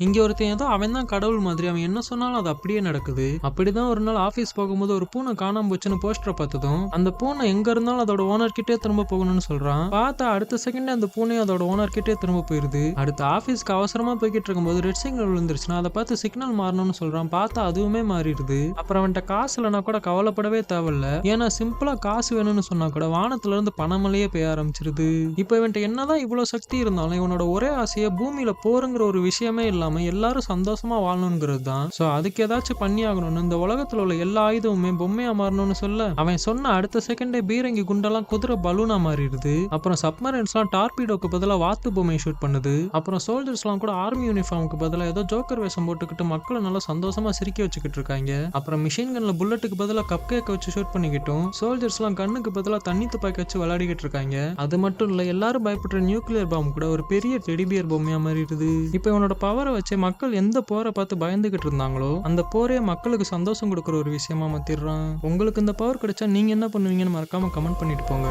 இங்க ஒருத்தன் ஏதோ அவன் தான் கடவுள் மாதிரி அவன் என்ன சொன்னாலும் அது அப்படியே நடக்குது. அப்படிதான் ஒரு நாள் ஆபீஸ் போகும்போது ஒரு பூனை காணாம போச்சுன்னு போஸ்டரை பார்த்ததும் அந்த பூனை எங்க இருந்தாலும் அதோட ஓனர் கிட்டே திரும்ப போகணும்னு சொல்றான். பார்த்தா அடுத்த செகண்டே அந்த பூனை அதோட ஓனர் கிட்டே திரும்ப போயிருது. அடுத்த ஆபீஸ்க்கு அவசரமா போய்கிட்டு இருக்கும்போது ரெட் சிக்னல் விழுந்துருச்சுன்னா அதை பார்த்து சிக்னல் மாறணும்னு சொல்றான். பார்த்தா அதுவுமே மாறிடுது. அப்புறம் அவன்கிட்ட காசு இல்லைனா கூட கவலைப்படவே தேவையில்ல. ஏன்னா சிம்பிளா காசு வேணும்னு சொன்னா கூட வானத்துல இருந்து பணமழையே பெய்ய ஆரம்பிச்சிருது. இப்ப இவன்ட்ட என்னதான் இவ்வளவு சக்தி இருந்தாலும் இவனோட ஒரே ஆசையை பூமியில போருங்கிற ஒரு விஷயமே இல்லாம எல்லாரும் சந்தோஷமா வாழணுங்கிறது தான். சோ அதுக்கு ஏதாச்சும் பண்ணி ஆகணும்னு இந்த உலகத்துல உள்ள எல்லா ஆயுதமுமே பொம்மையா மாறணும்னு சொல்ல அவன் சொன்ன அடுத்த செகண்டே பீரங்கி குண்டெல்லாம் குதிரை பலூனா மாறிடுது. அப்புறம் சப்மரைன்ஸ் எல்லாம் டார்பீடோக்கு பதிலா வாத்து பொம்மையை ஷூட் பண்ணுது. அப்புறம் சோல்ஜர்ஸ் எல்லாம் கூட ஆர்மி யூனிஃபார்முக்கு பதிலா ஏதோ ஜோக்கர் வேஷம் போட்டுக்கிட்டு மக்களை நல்லா சந்தோஷமா சிரிக்க வச்சுக்கிட்டு இருக்காங்க. அப்புறம் மிஷின் கன்ல புல்லட்டுக்கு பதிலா கப் கேக் வச்சு ஷூட் பண்ணிக்கிட்டும் சோல்ஜர்ஸ் எல்லாம் கண்ணுக்கு பதிலா தண்ணி துப்பாக்கி வச்சு விளையாடிக்கிட்டு இருக்காங்க. அது மட்டும் இல்ல எல்லாரும் பயப்படுற நியூக்ளியர் பாம் கூட ஒரு பெரிய டெடிபியர் பொம்மையா மாறிடுது. இப்ப இவனோட பவரை வச்சு மக்கள் எந்த போரை பார்த்து பயந்துகிட்டு இருந்தாங்களோ அந்த போரே மக்களுக்கு சந்தோஷம் கொடுக்குற ஒரு விஷயமா மாத்திடுறான். உங்களுக்கு இந்த பவர் கிடைச்சா நீங்க என்ன பண்ணுவீங்கன்னு மறக்காம கமெண்ட் பண்ணிட்டு போங்க.